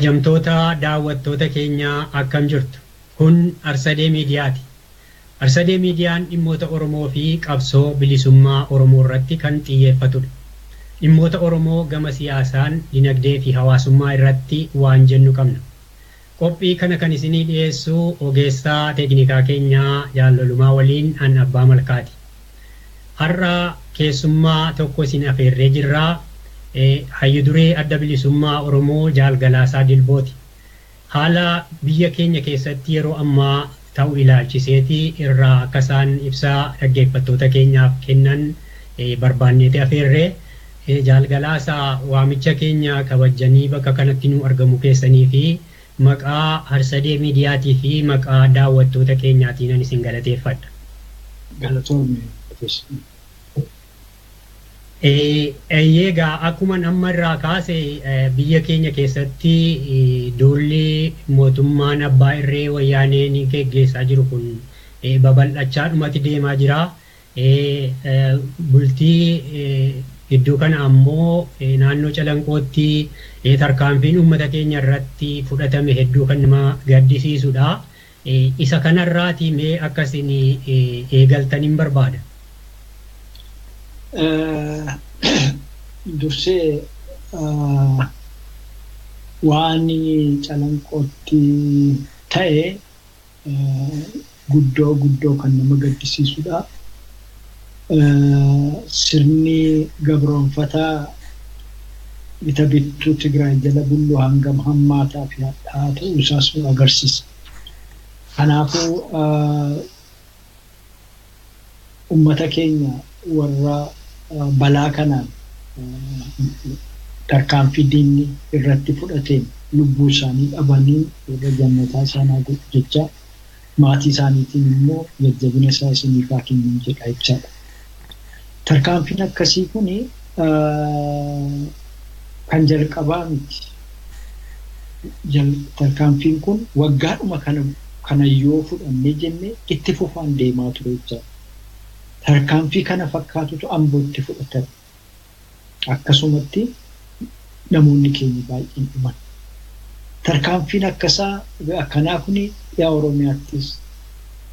kabajamtoota daawwattoota keenya akkam jirtu. Kun Arsadee Miidiyaati. Arsadee Miidiyaan dhimmoota Oromoo fi qabsoo bilisummaa Oromoo irratti kan xiyyeeffatudha. Dhimmoota Oromoo gama siyaasaan, dinagdee fi hawaasummaa irratti waan jennu qabna. Qophii kana kan isinii dhiyeessu ogeessaa teeknikaa keenyaa Jaallolumaa waliin an Abbaa Malkaati. Har'a keessummaa tokko isin afeerree jirraa. Hayyuduree adda bilisummaa Oromoo Jaal Galaasaa Dilbooti. Haala biyya keenya keessatti yeroo ammaa ta'u ilaalchiseeti irraa akka isaan ibsaa dhaggeeffattoota keenyaaf kennan barbaanneeti afeerree. Jaal Galaasaa waamicha keenya kabajanii bakka kanatti nu argamu keessanii fi maqaa Arsadee Miidiyaatii fi maqaa daawwattoota keenyaatiin isin galateeffadha. Galatoomne. Eeyyega akkuma amma irraa kaase biyya keenya keessatti duulli mootummaan abbaa irree wayyaanee ni geggeessaa jiru kun babal'achaa dhumatti deemaa jira. Bultii gidduu kana ammoo naannoo Calanqootti tarkaanfiin uummata keenya irratti fudhatame hedduu kan nama gaddisiisudha. Isa kanarraati mee akkasiin eegaltaniin barbaada. Dursee waan Calanqootti ta'e guddoo kan nama gaddisiisudha. Sirni gabroonfataa bita bittuu Tigraay jala bulluu hangam hammaataa fi hadhaa ta'uu isaas nu agarsiisa. Kanaafuu uummata keenya warra balaa kanaan tarkaanfii diinni irratti fudhateen lubbuu isaanii dhabanii warra jannataa isaanii godhu jecha maatii isaaniitiin immoo jajjabina isaa isiniif haa kennu jedha jechaadha. Tarkaanfiin akkasii kun kan jalqabaa miti. Tarkaanfiin kun waggaadhuma kana yoo fudhannee jennee itti fufaan deemaa ture jechaadha. Tarkaanfii kana fakkaatutu Ambootti fudhatan. Akkasumatti namoonni keenya baay'een dhuman. Tarkaanfiin akkanaa kun yaa Oromiyaattis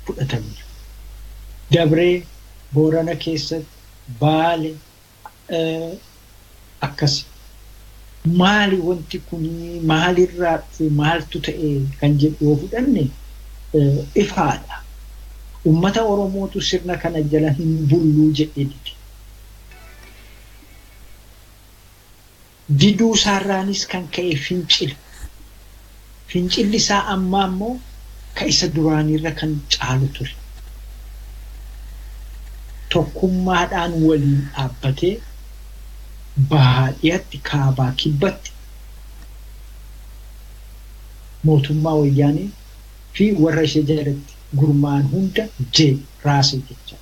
fudhatameera. Dabree Boorana keessatti Baale akkasi. Maali wanti kun maalirraa maaltu ta'e kan jedhu yoo fudhanne ifaadha. Ummata Oromootu sirna kana jala hin bulluu jedhee dide. Diduu isaarraanis kan ka'e fincila. Fincilli isaa ammaa immoo ka isa duraanirra kan caalu ture. Tokkummaadhaan waliin dhaabbatee baadiyyaatti kaabaa kibbatti mootummaa wayyaanee fi warra ishee jalatti gurmaan hunda raasee jecha.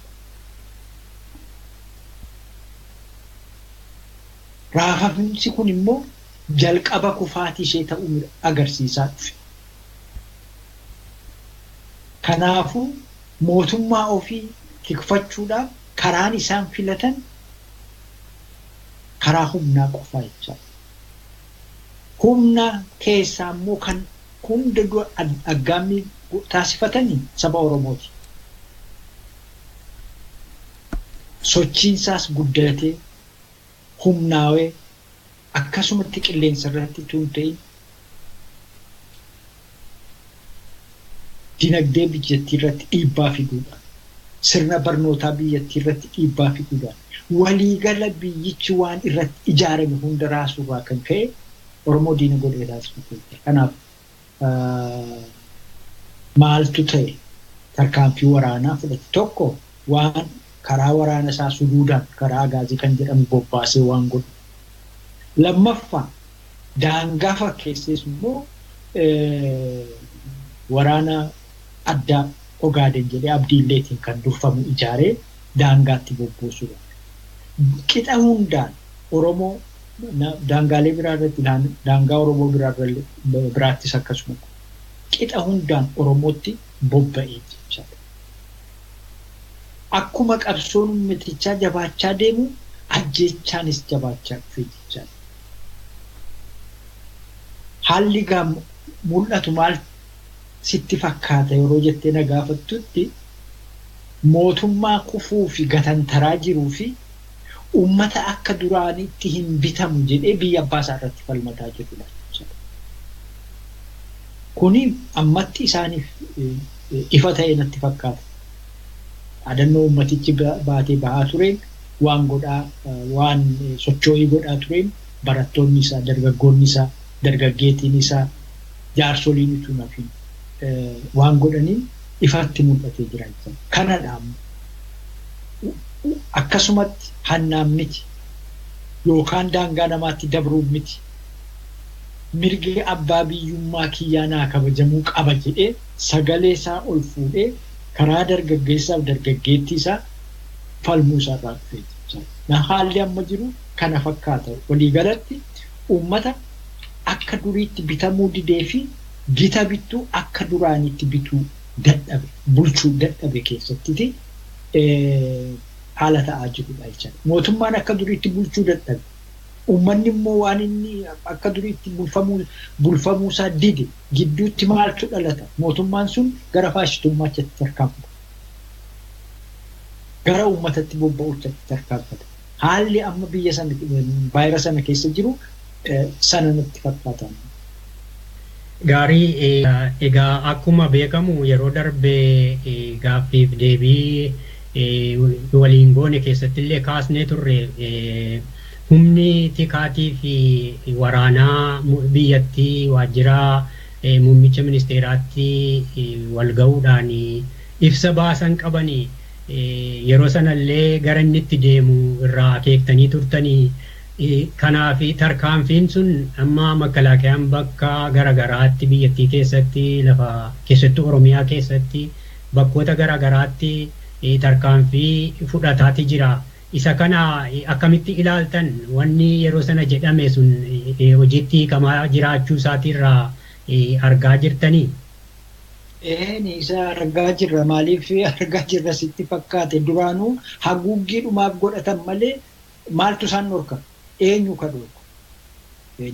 Raafaminsi kun immoo jalqaba kufaatii ishee ta'uu agarsiisaa dhufe. Kanaafuu mootummaa ofii tikfachuudhaaf karaan isaan filatan karaa humnaa qofaa jecha. Humna keessaa immoo kan hunda dura aggaammii taasifatanii saba Oromooti. Sochiinsaas guddatee humnaawee akkasumatti qilleensa irratti tuuntee dinagdee biyyattii irratti dhiibbaa fiduudha. Sirna barnootaa biyyattii irratti dhiibbaa fiduudha. Waliigala biyyichi waan irratti ijaarame hunda raasuurraa kan ka'e Oromoo diina godhee taasifate. Kanaaf maaltu ta'e tarkaanfii waraanaa fudhate tokko waan karaa waraana isaa suduudhaan karaa agaazii kan jedhamu bobbaasee waan godhu. Lammaffaa daangaa fakkeessees immoo waraana addaa Ogaaden jedhee Abdiilleetiin kan durfamu ijaaree daangaatti bobbaasuudha. Qixa hundaan Oromoo daangaalee biraa irratti daangaa Oromoo biraattis akkasuma qixa hundaan Oromootti bobba'ee jechaadha. Akkuma qabsoon uummatichaa jabaachaa deemu ajjeechaanis jabaachaa dhufe jechaadha. haalli mul'atu maal sitti fakkaata yeroo jettee na gaafattutti mootummaa kufuu fi gatantaraa jiruu fi ummata akka duraanitti hin bitamu jedhee biyya abbaa isaa irratti falmataa jirudha. Kuni ammatti isaaniif ifa ta'e natti fakkaata. Adannoo ummatichi baatee bahaa tureen waan socho'ii godhaa tureen barattoonni isaa, dargaggoonni isaa, dargaggeettiin isaa, jaarsoliin utuu nafi waan godhaniin ifatti mul'atee jira. Kanadha akkasumatti hannaan miti yookaan daangaa namaatti dabruun miti. Mirgi abbaa biyyummaa kiyyaa naa kabajamuu qaba jedhee sagalee isaa ol fuudhee karaa dargaggeessaaf dargaggeettii isaa falmuu isaa irraa dhufee. Haalli amma jiru kana fakkaata. Waliigalatti uummata akka duriitti bitamuu didee fi gita bittuu akka duraanitti bituu dadhabe, bulchuu dadhabe keessatti haala ta'aa jirudha jechuudha. Mootummaan akka duriitti bulchuu dadhabe. Uummanni immoo waan inni akka duriitti bulfamuu isaa dide gidduutti maaltu dhalata? Mootummaan sun gara faashistummaatti tarkaanfata. Gara uummatatti bobba'uutti tarkaanfata. Haalli amma biyya sana baay'ee sana keessa jiru sana natti fakkaata. Gaarii egaa akkuma beekamu yeroo darbee gaaffiif deebii waliin goone keessatti illee kaasnee turre humni tikaatii fi waraanaa biyyattii waajjira muummicha ministeeraatti wal ga'uudhaan ibsa baasan qabanii yeroo sanallee gara inni itti deemu irraa akeektanii turtanii. Kanaaf tarkaanfiin sun amma makalaakayaan bakka garagaraatti biyyattii keessatti lafa keessattuu Oromiyaa keessatti bakkoota garagaraatti tarkaanfii fudhataati jira. Isa kana akkamitti ilaaltan wanni yeroo sana jedhame sun hojiitti hiikamaa jiraachuu isaatiirraa argaa jirtanii? Isa argaa jirra. Maaliif argaa jirra sitti fakkaate? Duraanuu haguuggii dhumaaf godhatan malee maaltu isaan dhorka? Eenyu ka dhorku?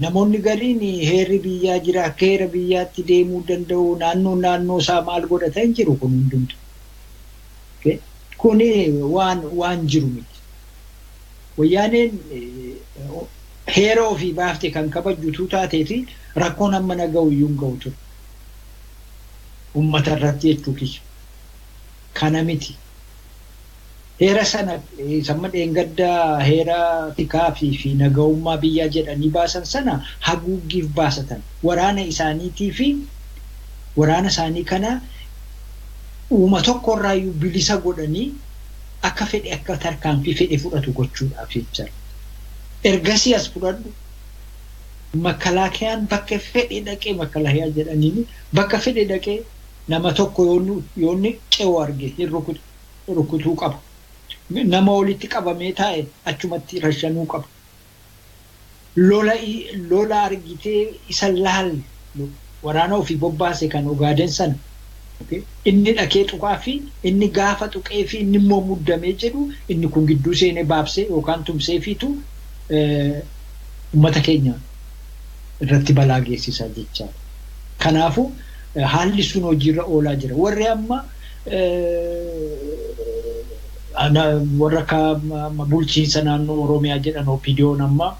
Namoonni gariin heerri biyyaa jira, akka heera biyyaatti deemuu danda'u, naannoo isaa maal godhatan jiru kun hundumtu. Kuni waan jiru miti. Wayyaaneen heera ofii baaftee kan kabajjutu taatee fi rakkoon amma naga'u iyyuu hin ga'u ture. Uummata irratti jechuutis kana miti. Heera sana samma dheengaddaa heera tikaa fi naga'ummaa biyyaa jedhanii baasan sana haguuggiif baasatan. Waraana isaaniitii fi waraana isaanii kana uuma tokkorraa iyyuu bilisa godhanii akka fedhe akka tarkaanfii fedhe fudhatu gochuudhaaf jecha. Ergasii as fudhadhu makalaakayaan bakka fedhe dhaqee makalaakaa jedhanii bakka fedhe dhaqee nama tokko yoonni ce'u arge hin rukutuu qaba. Nama walitti qabamee taa'e achumatti rashanuu qaba. Lola argitee isa laal waraana ofii bobbaase kan Ogaaden sana. Inni dhaqee tuqaa fi inni gaafa tuqee fi inni immoo muddamee jedhu inni kun gidduu seenee baabsee yookaan tumsee fiitu uummata keenya irratti balaa geessisaa jechaadha. Kanaafuu haalli sun hojiirra oolaa jira. Warri amma warra bulchiinsa naannoo Oromiyaa jedhan OPDO'n amma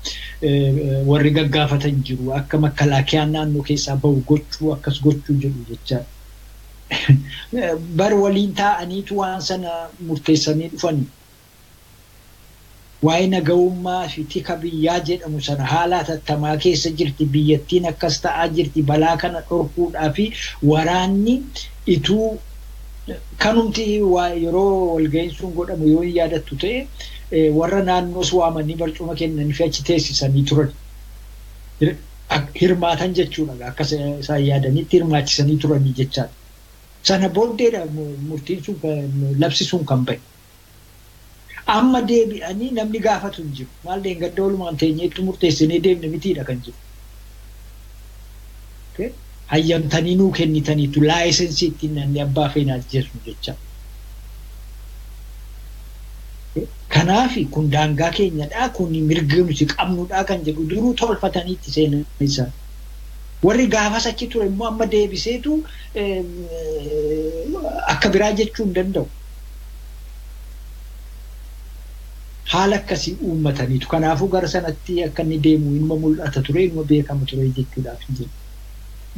warri gaggaafatan jiru akka makalaakayaan naannoo keessaa bahu gochuu akkas gochuu jedhu jechaadha. Bar waliin taa'aniitu waan sana murteessanii dhufanii. Waa'ee naga'ummaa fi tika biyyaa jedhamu sana haala hatattamaa keessa jirti. Biyyattiin akkas ta'aa jirti. Balaa kana dhorkuudhaa fi waraanni ituu kanumti yeroo walga'iin sun godhamu yoo yaadattu ta'e warra naannoos waamanii barcuma kennanii fi achi teessisanii turan. Hirmaatan jechuudha. Akka isaan yaadanitti hirmaachisanii turanii jechaadha. Sana booddeedha murtiin sun labsi sun kan bahe. Amma deebi'anii namni gaafatu hin jiru. Maal dheengadda walumaan teenyeetti murteessinee deemne mitiidha kan jiru. Hayyamtanii nuu kennitaniitu laayisensii ittiin namni abbaa feenaas jechuun jecha. Kanaafi kun daangaa keenyadhaa kun mirga nuti qabnudhaa kan jedhu duruu tolfataniitti seenan isaa. warri gaafas achi ture immoo amma deebiseetu akka biraa jechuu hin danda'u. Haala akkasii uummataniitu kanaafuu gara sanatti akka inni deemu ilma mul'ata ture ilma beekama ture jechuudhaaf hin jiru.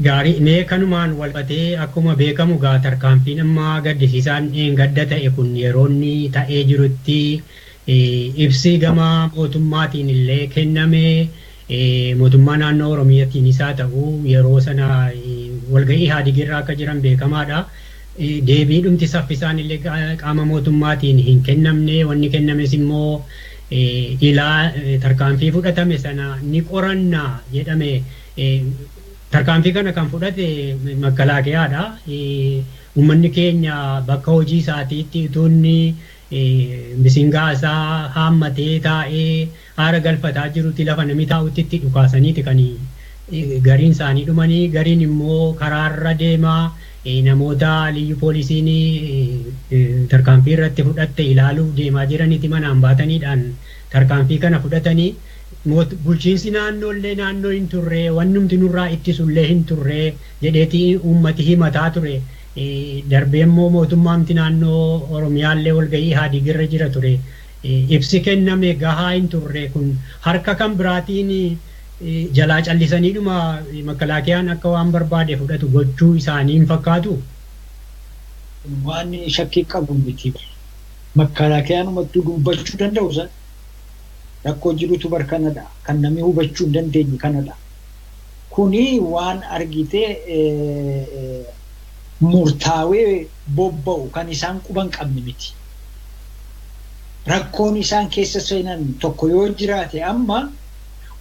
Gaarii mee kanumaan walqatee akkuma beekamu gaa tarkaanfiin amma gaddisiisaan gadda ta'e kun yeroonni ta'ee jirutti ibsi gama mootummaatiin illee kenname mootummaa naannoo Oromiyaatiin isaa ta'u yeroo sana walga'ii Ihaadigirra akka jiran beekamaadha. Deebii dhumti saffisaan illee qaama mootummaatiin hin kennamne wanni kennames immoo tarkaanfii fudhatame sana ni qoranna jedhame. Tarkaanfii kana kan fudhate makalaakeyaadha. Uummanni keenya bakka hojii isaatiitti utuunni misingaa isaa haammatee taa'ee haara galfataa jirutti lafa namni taa'utti itti dhukaasaniiti kan gariin isaanii dhumanii gariin immoo karaarra deemaa namoota liyyu poolisiin tarkaanfii irratti fudhatte ilaaluuf deemaa jiranitti manaan baataniidhaan tarkaanfii kana fudhatanii bulchiinsi naannoollee naannoo hin turre wannumti nurraa ittisullee hin turre jedheeti uummati himataa ture. Darbee immoo mootummaamti naannoo Oromiyaallee walga'ii Ihaadigirra jira ture. Ibsi kenname gahaa hin turre kun harka kan biraatiin jalaa callisaniidhuma makalaakiyaan akka waan barbaade fudhatu gochuu isaanii hin fakkaatu. Waan shakkii qabu miti. Makalaakiyaan uummattuu dubbachuu danda'u sana. Rakkoo jirutu barkanadha. Kan namni hubachuu hin dandeenye kanadha. Kuni waan argitee murtaawee bobba'u kan isaan quban qabne miti. Rakkoon isaan keessa seenan tokko yoo jiraate amma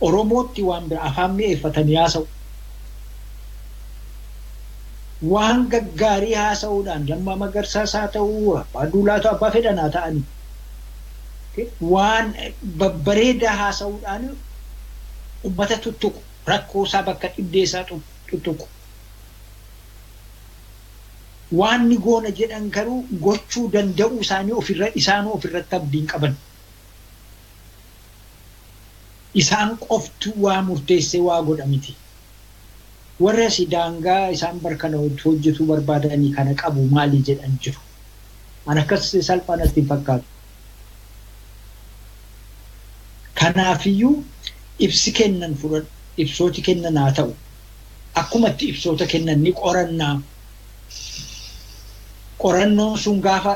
Oromootti waan bira afaan mi'eeffatanii haasa'u. Waan gaggaarii haasa'uudhaan Lammaa Magarsaas haa ta'uu Abbaa Duulaatu abbaa fedhanaa ta'anii. Waan babbareedaa haasa'uudhaan uummata tuttuqu rakkoo isaa bakka dhibdee isaa tuttuqu. Waan ni goona jedhan garuu gochuu danda'uu isaanii ofirratti abdiin qaban. Isaan qoftu waa murteessee waa godha miti. Warra asii daangaa isaan barkana hojjetuu barbaadanii kana qabu maalii jedhan jiru. An akkas salphaanatti hin fakkaatu. Kanaafiyyuu ibsi kennan fudhan ibsooti kennan haa ta'u akkumatti ibsoota kennan ni qorannaa. Qorannoon sun gaafa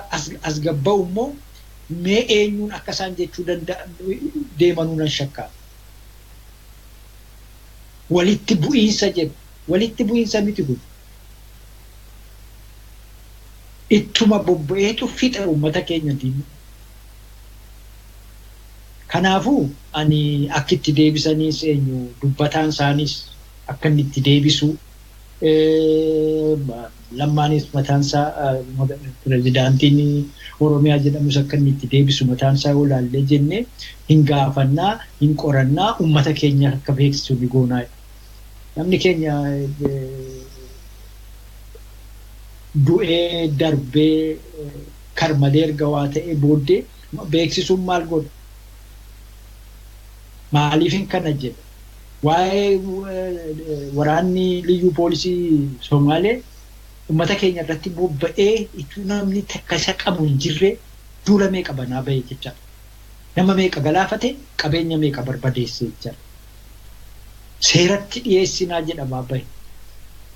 as gabba'u immoo mee eenyuun akka isaan jechuu deemanuu nan shakkaa. Walitti bu'iinsa jedhu walitti bu'iinsa miti kun. Ittuma bobba'eetu fixa uummata keenyatiin. Kanaafuu ani akkitti deebisaniis eenyu dubbataan isaaniis akka inni itti deebisu Lammaanis mataan isaa pirezidaantiin Oromiyaa jedhamus akka inni itti deebisu mataan isaa yoo ilaallee jennee hin gaafannaa hin qorannaa uummata keenya akka beeksisu ni goonaa. Namni keenya du'ee darbee karmalee erga waa ta'ee booddee beeksisuun maal godha? Maaliif hin kana jedha? Waa'ee waraanni liyyuu poolisii Somaalee uummata keenya irratti bobba'ee itti namni takka isa qabu hin jirre duula meeqa banaa bahee jechaadha. Nama meeqa galaafate qabeenya meeqa barbadeesse jechaadha. Seeratti dhiyeessinaa jedhamaa bahe.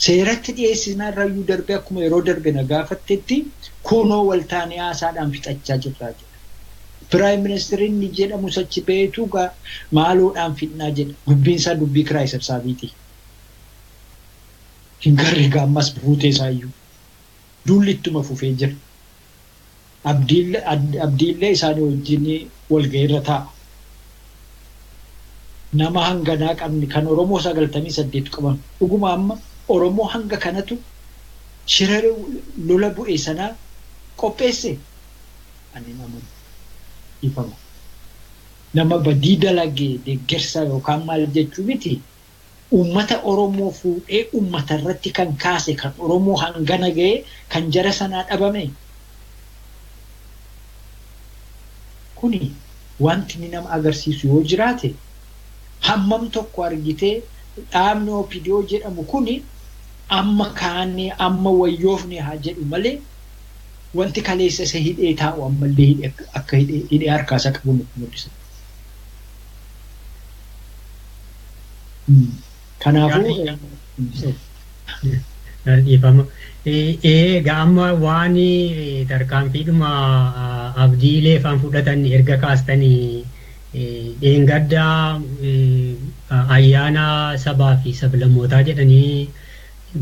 Seeratti dhiyeessinaa irrayyuu darbe akkuma yeroo darbe na gaafattetti kunoo waltaanee haasaadhaan fixachaa jirraa jedha. Prime Ministeriin ni jedhamu sachi beetu maaloodhaan fidnaa jedha. Dubbiin isaa dubbii kiraa sabsaabiiti. Hin garree gaammas buutee isaayyuu. Duulli ittuma fufee jira. Abdiillee isaanii wajjin walga'iirra taa'a. Nama hanganaa qabni kan Oromoo 98 qaban. Dhuguma amma Oromoo hanga kanatu shira lola bu'ee sanaa qopheesse. Ani nama ifama. Nama badii dalagee deeggarsa yookaan maal jechuu miti. Uummata Oromoo fuudhee uummata irratti kan kaase kan Oromoo hangana ga'ee kan jara sanaa dhabame. Kuni wanti nama agarsiisu yoo jiraate hammam tokko argitee dhaabni OPDO jedhamu kuni amma kaanee amma wayyoofne haa jedhu malee wanti kaleessa isa hidhee taa'u ammallee akka hidhee harkaasaa qabu nutti mul'isa. Kanaafuu dhiifama. Gaama waan tarkaanfiidhuma abdiilee faan fudhatan erga kaastanii dheengaddaa ayyaana sabaa fi sablammootaa jedhanii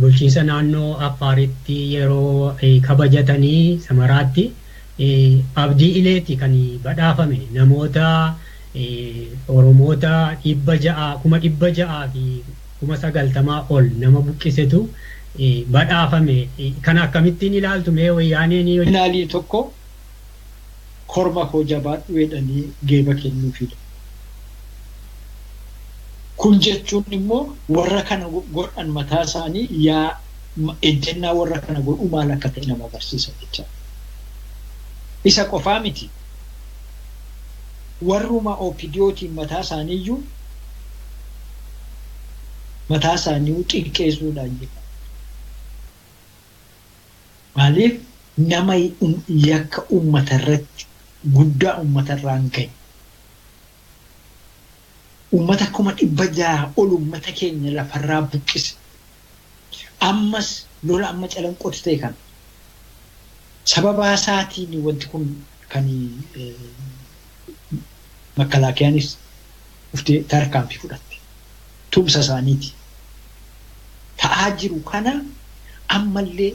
bulchiinsa naannoo Affaaritti yeroo kabajatanii Samaraatti abdii ileeti kan badhaafame namoota Oromoota 600,000 fi 90,000 ol nama buqqisetu badhaafame. Kana akkamittiin ilaaltu mee wayyaaneen finaalii tokko korma koo jabaadhu jedhanii geeba kennuufidha. Kun jechuun immoo warra kana godhan mataa isaanii yaa ejjennaa warra kana godhu maal akka ta'e nama agarsiisa jecha. Isa qofaa miti. Warruma OPDOtiin mataa isaaniiyyuu mataa isaanii xiqqeessuudhaan jedha. Maaliif nama yakka uummata irratti guddaa uummata irraan gahe. Uummata 600,000 ol uummata keenya lafarraa buqqise. Ammas lola amma calanqootti ta'e kan sababa isaatiin wanti kun kan makkalaakiyaanis dhuftee tarkaanfii fudhatte. Tumsa isaaniiti. Ta'aa jiru kana ammallee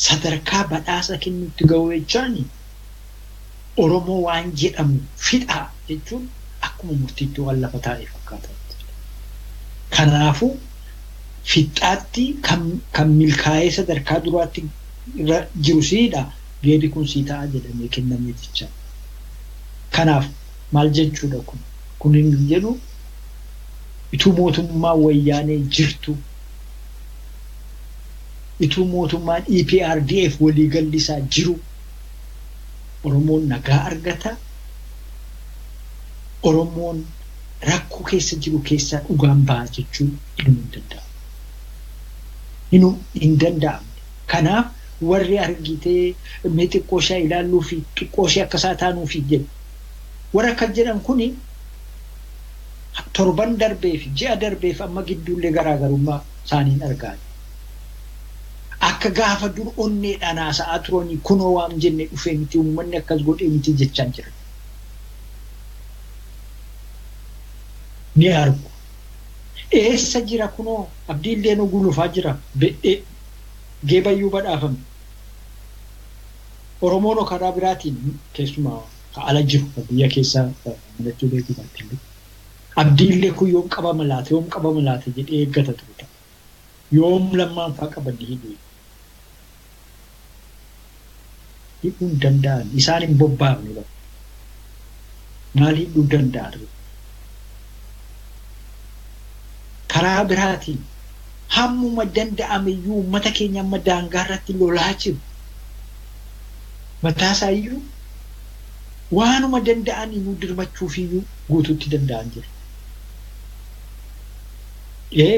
sadarkaa badhaasa kennuutti ga'u jechaani Oromoo waan jedhamu fidhaa jechuun akkuma murtiitti waan lafa taa'ee fakkaata. Kanaafuu fixaatti kan milkaa'ee sadarkaa duraatti jiru siidha geebi kun sii ta'a jedhamee kennamee jecha. Kanaaf maal jechuudha kun hin jedhu ituu mootummaa wayyaanee jirtu ituu mootummaan EPRDF waliigalli isaa jiru Oromoon nagaa argata. Oromoon rakkoo keessa jiru keessaa dhugaan ba'a jechuun hin danda'amne. Kanaaf warri argitee mee xiqqoo ishee ilaalluu fi xiqqoo ishee akkasaa taanuu fi jedhu. Warra akka jedhan kuni torban darbee fi ji'a darbee fi amma gidduullee garaagarummaa isaaniin argaa. Akka gaafa dur onneedhaan haasa'aa turanii kunoo waan jenne dhufee miti uummanni akkas godhee miti jechaan jiran. Ni argu. Eessa jira kunoo abdiillee nu gulufaa jira. Geebayyuu badhaafame. Oromoon karaa biraatiin keessumaa ala jiru biyya keessaa mul'achuu beekuudhaan. Abdiillee kun yoom qabama laate jedhee eeggata ture. Yoom lammaanfaa qaban hidhuu. Hidhuu hin danda'an. Isaan hin bobbaafne. Maal hidhuu danda'an? Karaa biraatiin hammuma danda'ameyyuu uummata keenya amma daangaa irratti lolaa jiru. Mataasaa iyyuu waanuma danda'anii nu dirmachuuf iyyuu guutuutti danda'an jiru.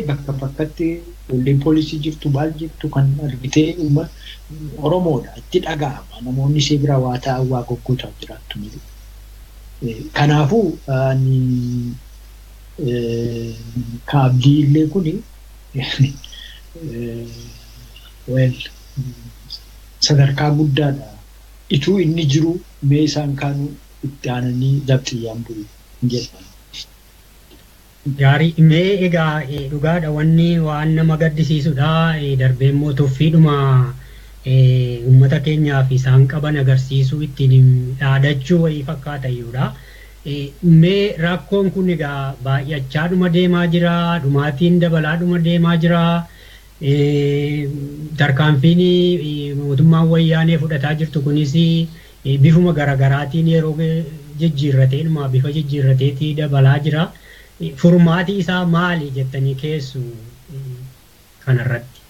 Bakka bakkatti walleen poolisii jirtu maal jirtu kan argitee Oromoodha itti dhaga'ama. Namoonni ishee bira waa ta'an waa goggootaa jiraattu miidhu. Kanaafuu kaabdiillee kuni sadarkaa guddaadha. Ituu inni jiru mee isaan kaanuu itti aananii zabxiyyaan bulu hin jedhamu. Gaarii mee egaa dhugaadha wanni waan nama gaddisiisudha. Darbee immoo tuffiidhuma uummata keenyaaf isaan qaban agarsiisuu ittiin dhaadachuu wayii fakkaata iyyuudha. Mee rakkoon kun egaa baay'achaadhuma deemaa jira. Dhumaatiin dabalaadhuma deemaa jira. Tarkaanfiin mootummaan wayyaanee fudhataa jirtu kunis bifuma garagaraatiin yeroo jijjiirrateedhuma bifa jijjiirrateetii dabalaa jira. Furmaati isaa maali jettanii keessu kanarratti?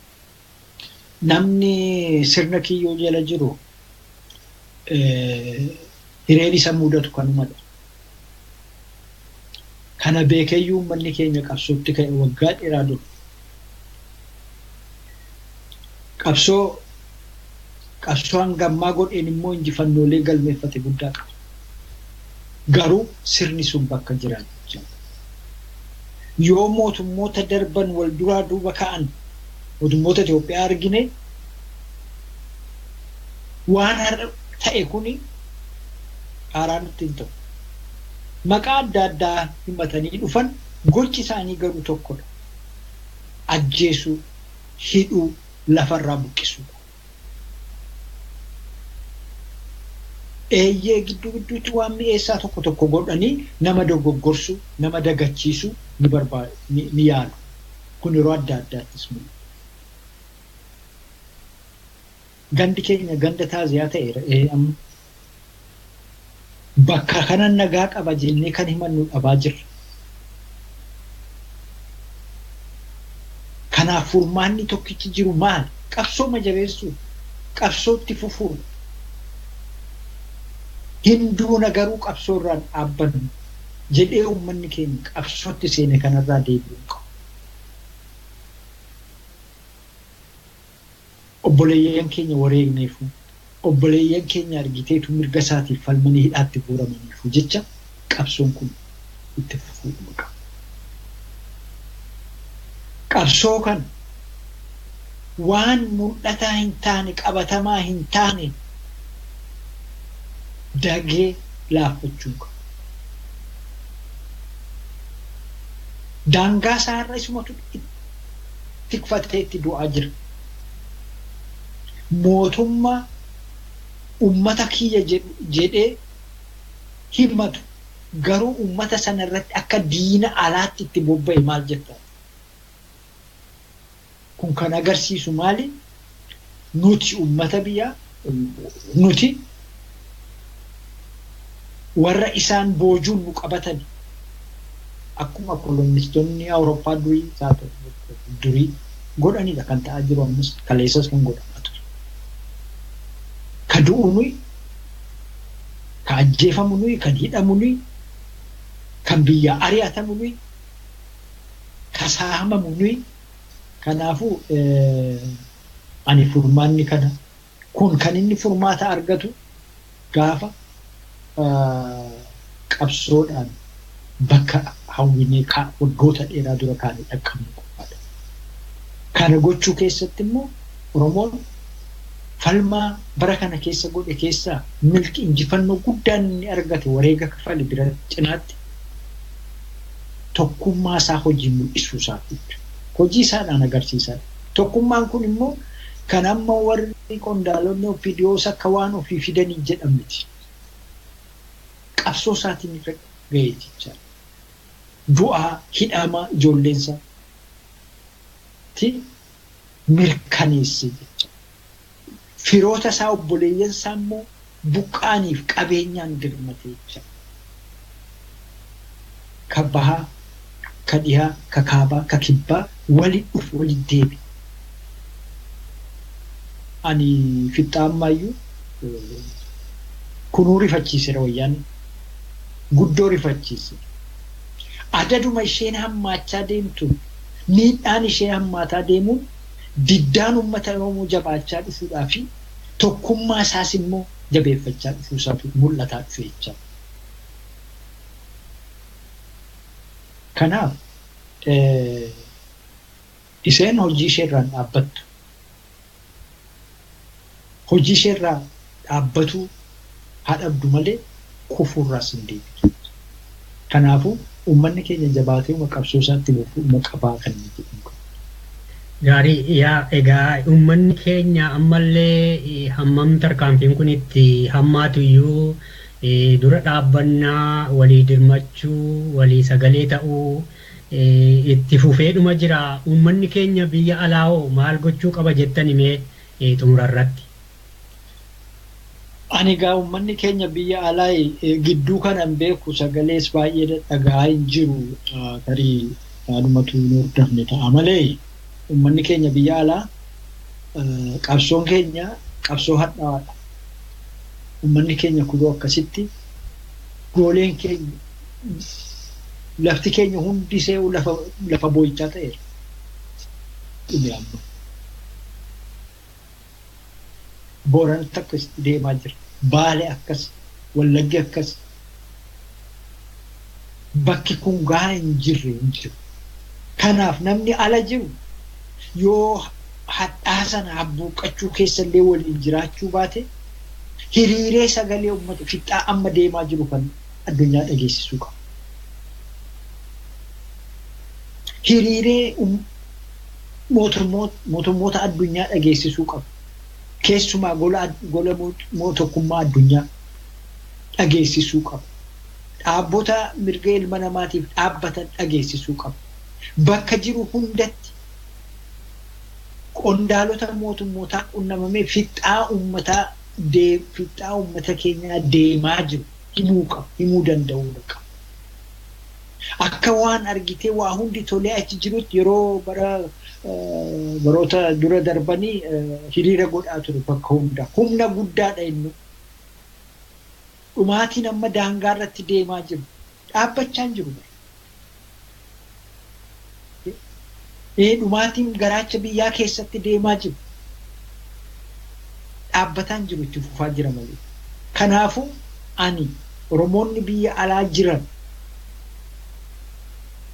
Namni sirna kiyyoo jala jiru hireen isa mudatu kanumadha. Kana beekeyyuu uummanni keenya qabsootti ka'e waggaa dheeraa dura. Qabsoo hangammaa godheen immoo injifannoolee galmeeffate guddaa qaba. Garuu sirni sun bakka jiran yoo mootummoota darban wal duraa duuba ka'an mootummoota Itoophiyaa argine waan ta'e kuni haaraan ittiin ta'u. Maqaa adda addaa himatanii dhufan gochi isaanii garuu tokkodha. Ajjeesuu, hidhuu, lafarraa buqqisuu. Eeyyee gidduutti waan mi'eessaa tokko godhanii nama dogoggorsuu, nama dagachiisuu ni yaalu. Kun yeroo adda addaattis mul'ata. Gandi keenya ganda taaziyaa ta'eera. Amma bakka kanan nagaa qaba jennee kan himannu dhabaa jirra. Kanaaf furmaanni tokkichi jiru maali? Qabsoo majabeessuu, qabsootti fufuu. Hinduuna garuu qabsoo irraan dhaabbannu jedhee uummanni keenya qabsootti seene kanarraa deebi'uu qabu. Obboleeyyan keenya wareegneefu, obboleeyyan keenya argiteetu mirga isaatiif falmanii hidhaatti guuramaniifu jecha qabsoon kun itti fufuu qaba. Qabsoo kan waan mul'ataa hin taane, qabatamaa hin taane dagee laaffachuu qaba. Daangaa isaarra isumatu tikfatee itti du'aa jira. Mootummaa ummata kiyya jedhee himatu garuu ummata sana irratti akka diina alaatti itti bobba'e maal jettaa? Kun kan agarsiisu maali? Nuti ummata biyyaa nuti warra isaan boojuun nu qabatan akkuma kolonistoonni Awurooppaa durii godhanidha kan ta'aa jiru ammas kaleessas kan godhamaa ture. Ka du'u nuyi, ka ajjeefamu nuyi, kan hidhamu nuyi, kan biyyaa ari'atamu nuyi, ka saamamu nuyi. Kanaafuu ani furmaanni kana kun kan inni furmaata argatu gaafa qabsoodhaan bakka hawwinee waggoota dheeraa dura kaanii dhaqqabnu qofaadha. Kana gochuu keessatti immoo Oromoon falmaa bara kana keessa godhe keessaa milki injifannoo guddaan inni argate wareega kafale bira cinaatti tokkummaa isaa hojii mul'isuu isaati. Hojii isaadhaan agarsiisaa. Tokkummaan kun immoo kan amma warri qondaalonni ofiidiyoos akka waan ofii fidanii jedhamti. Qabsoo isaatiin irra ga'ee jecha. Du'aa hidhamaa ijoolleensaa ti mirkaneesse jecha. Firoota isaa obboleeyyan isaa immoo buqqaaniif qabeenyaan dirmate jecha. Ka bahaa, ka dhihaa, ka kaabaa, ka kibbaa wali dhufu wali deebi. Ani fixaammayyuu kunuu rifachiiseera wayyaanni. Guddoo rifachiise. Adaduma isheen hammaachaa deemtu miidhaan ishee hammaataa deemuun diddaan uummata Oromoo jabaachaa dhufuudhaa fi tokkummaa isaas immoo jabeeffachaa dhufuusaatu mul'ataa dhufe jecha. Kanaaf isheen hojii isheerraan dhaabbattu. Hojii isheerraa dhaabbatuu haa dhabdu malee kufuurraas hin deebitu. Kanaafuu uummanni keenya jabaatee qabsoo isaatti qabaa kan jedhamu. Gaarii egaa uummanni keenya ammallee hammam tarkaanfiin kun itti hammaatu iyyuu dura dhaabbannaa walii dirmachuu walii sagalee ta'uu itti fufeedhuma jira. Uummanni keenya biyya alaa'oo maal gochuu qaba jettan himee xumurarratti. Ani egaa uummanni keenya biyya alaa gidduu kanan beeku sagalees baay'ee dhaga'aa hin jiru tarii yaadumatu hin hordofne ta'a malee uummanni keenya biyya alaa qabsoon keenya qabsoo hadhaa'aadha. Uummanni keenya kuduu akkasitti gooleen keenya lafti keenya hundi see'u lafa boo'ichaa ta'eera. Booran akkas deemaa jira. Baalee akkas, Wallaggi akkas. Bakki kun gahaa hin jiru. Kanaaf namni ala jiru yoo hadhaa sana habbuuqqachuu keessallee waliin jiraachuu baate hiriiree sagalee uummata fixaa amma deemaa jiru kan addunyaa dhageessisuu qaba. Hiriiree mootummoota addunyaa dhageessisuu qaba. Keessumaa gola mootummaa addunyaa dhageessisuu qaba. Dhaabbota mirga ilma namaatiif dhaabbatan dhageessisuu qaba. Bakka jiru hundatti qondaalota mootummootaa qunnamamee fixaa uummata keenyaa deemaa jiru himuu danda'uu qaba. Akka waan argitee waa hundi tolee achi jirutti yeroo baroota dura darbanii hiriira godhaa ture bakka hundaa. Humna guddaadha inni. Dhumaatiin amma daangaa irratti deemaa jiru. Dhaabbachaa hin jiru. Dhumaatiin garaacha biyyaa keessatti deemaa jiru. Dhaabbataan jiru itti fufaa jira malee. Kanaafuu ani Oromoonni biyya alaa jiran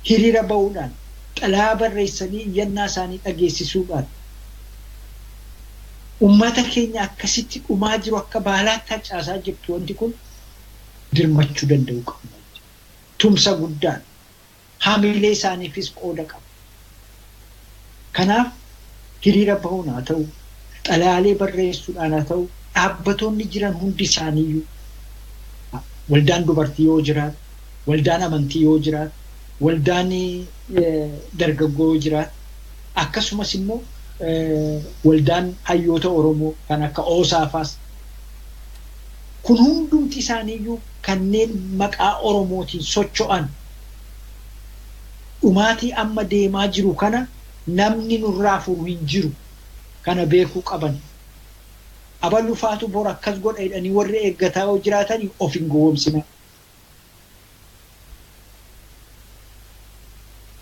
hiriira ba'uudhaan xalayaa barreessanii iyyannaa isaanii dhageessisuudhaan uummata keenya akkasitti dhumaa jiru akka baalaatti harcaasaa jirtu wanti kun dirmachuu danda'u qabu. Tumsa guddaan haamilee isaaniifis qooda qaba. Kanaaf hiriira bahuun haa ta'u, xalayaalee barreessuudhaan haa ta'u, dhaabbatoonni jiran hundi isaaniiyyuu waldaan dubartii yoo jiraatu, waldaan amantii yoo jiraatu, waldaan dargaggoo yoo jiraatu, akkasumas immoo waldaan hayyoota Oromoo kan akka Oosaafaas kun hundumti isaaniiyyuu kanneen maqaa Oromootiin socho'an dhumaatii amma deemaa jiru kana namni nurraa furu hin jiru kana beekuu qaban. Abaluu faatu bor akkas godha jedhanii warri eeggataa yoo jiraatanii of hin gowwoomsina.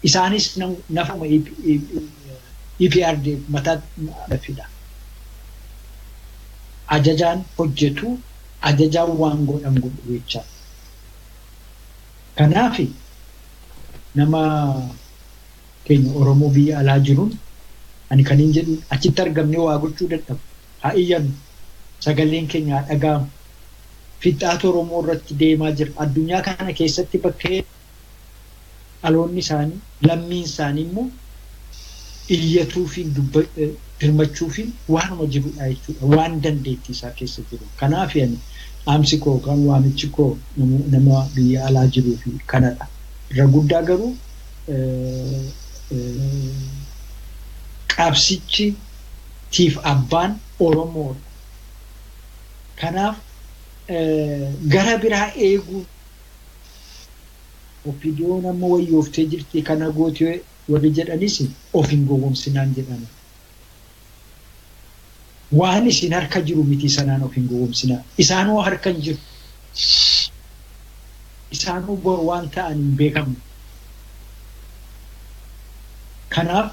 Isaanis nafuma EPRDF mataa dhafidha. Ajajaan hojjetu ajajaan waan godhan godhu jechaa. Kanaaf nama keenya Oromoo biyya alaa jiruun ani kan hin jedhu achitti argamne waa gochuu dadhabu. Haa iyyannu sagaleen keenya haa dhaga'amu. Fixaatu Oromoo irratti deemaa jira. Addunyaa kana keessatti bakkee dhaloonni isaanii lammiin isaanii immoo iyyatuu fi dirmachuu fi waanuma jirudha jechuudha. Waan dandeettii isaa keessa jiru. Kanaaf ani dhaamsi koo kan waamichi koo nama biyya alaa jiruu fi kanadha. Irra guddaa garuu qabsichi tiif abbaan Oromoo. Kanaaf gara biraa eeguu opiidiyoon amma wayyooftee jirti kana gootee warri jedhanis of hin gowwoomsinaan jedhama. Waan isin harka jiru miti sanaan of hin gowwoomsinaa. Isaanoo harka hin jiru. Isaanoo bor waan ta'an hin beekamne. Kanaaf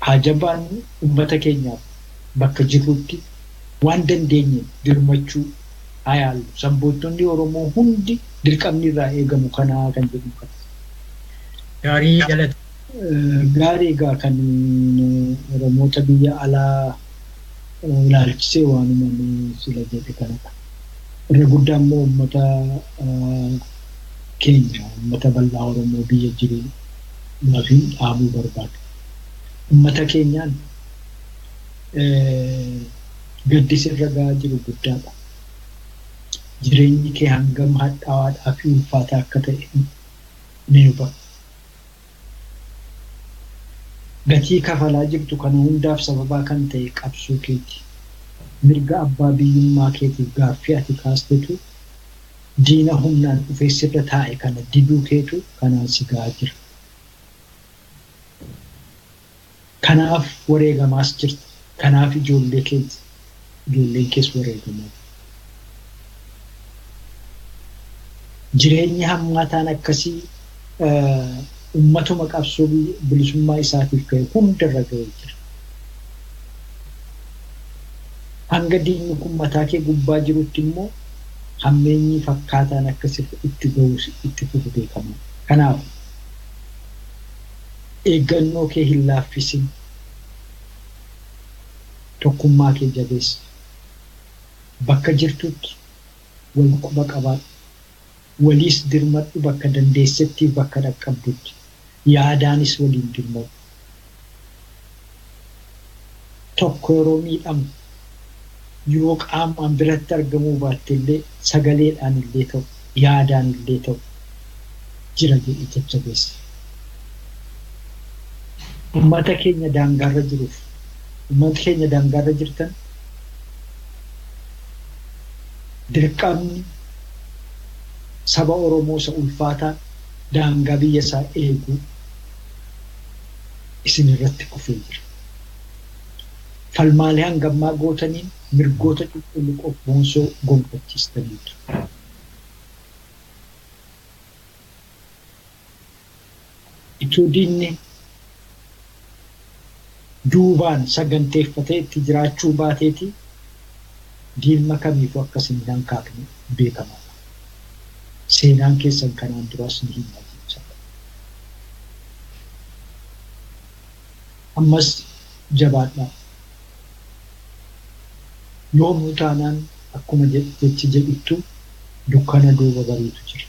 hajabaan uummata keenyaaf bakka jirutti waan dandeenye dirmachuu haa yaallu. Sabboontonni Oromoo hundi dirqamni irraa eegamu kanaa kan jedhu kana. Gaarii jalatti. Gaarii egaa kan Oromoota biyya alaa ilaalchisee waanuma sila jedhe kanadha. Irra guddaa immoo uummata keenya uummata bal'aa Oromoo biyya jiru fi dhaabuu barbaadu. Uummata keenyaan gaddisi irra gahaa jiru guddaadha. Jireenyi kee hangam hadhaawaadhaa fi ulfaataa akka ta'e ni hubata. Gatii kafalaa jirtu kana hundaaf sababaa kan ta'e qabsoo keeti. Mirga abbaa biyyummaa keetiif gaaffii ati kaastetu diina humnaan dhufee sirra taa'e kana diduu keetu kanaan si gahaa jira. Kanaaf wareegamaas jirta. Kanaaf ijoolleen kees wareegamaa. jireenyi hammaataan akkasii ummatuma qabsoo bilisummaa isaatiif ka'e hundarra ga'ee jira. Hanga diinni kun mataa kee gubbaa jirutti immoo hammeenyi fakkaataan akkasii itti ga'uus itti fufu beekama. Kanaaf eeggannoo kee hin laaffisin, tokkummaa kee jabeessi, bakka jirtutti wal quba qabaadhu, waliis dirmadhu bakka dandeessetti bakka dhaqqabdutti, yaadaanis waliin dirmadhu. Tokko yeroo miidhamu yoo qaamaan biratti argamuu baatte illee sagaleedhaan illee ta'u, yaadaan illee ta'u jira jedhee jajjabeessa. Ummata keenya daangaarra jiruuf, ummata keenya daangaarra jirtan dirqamni saba Oromoo isa ulfaataa daangaa biyya isaa eeguu isin irratti kufee jira. Falmaalee hangammaa gootaniin mirgoota qulqulluu qophoonsoo gonfachiistaniitu. Ituu diinni duubaan saganteeffatee itti jiraachuu baateeti diinma kamiifuu akkasin hin kaafne beekamaadha. Seenaan keessan kanaan duraas ni himaa jecha. Ammas jabaadhaa. Yoomuu taanaan akkuma jechi jedhittu dukkana duuba bariitu jira.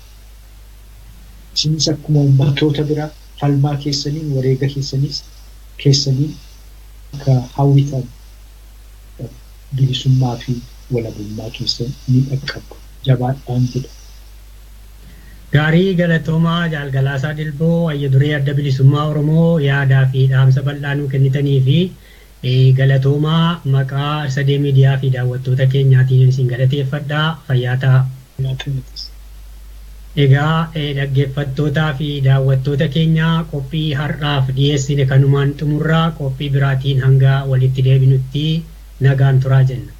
Isinis akkuma ummatoota biraa falmaa keessaniin wareega keessaniin akka hawwitan bilisummaa fi walabummaa keessan ni dhaqqabu. Jabaadhaan jedha. Gaarii galatoomaa Jaalgalaasaa Dilboo Hayya Duree Adda Bilisummaa Oromoo yaadaa fi dhaamsa bal'aa nuu kennitanii fi galatoomaa maqaa Arsadee Miidiyaa fi daawwattoota keenyaatiin isin galateeffadhaa. Fayyaa ta'a. Egaa dhaggeeffattootaa fi daawwattoota keenya qophii har'aaf dhiyeessine kanumaan xumurraa qophii biraatiin hanga walitti deebinutti nagaan turaa jenna.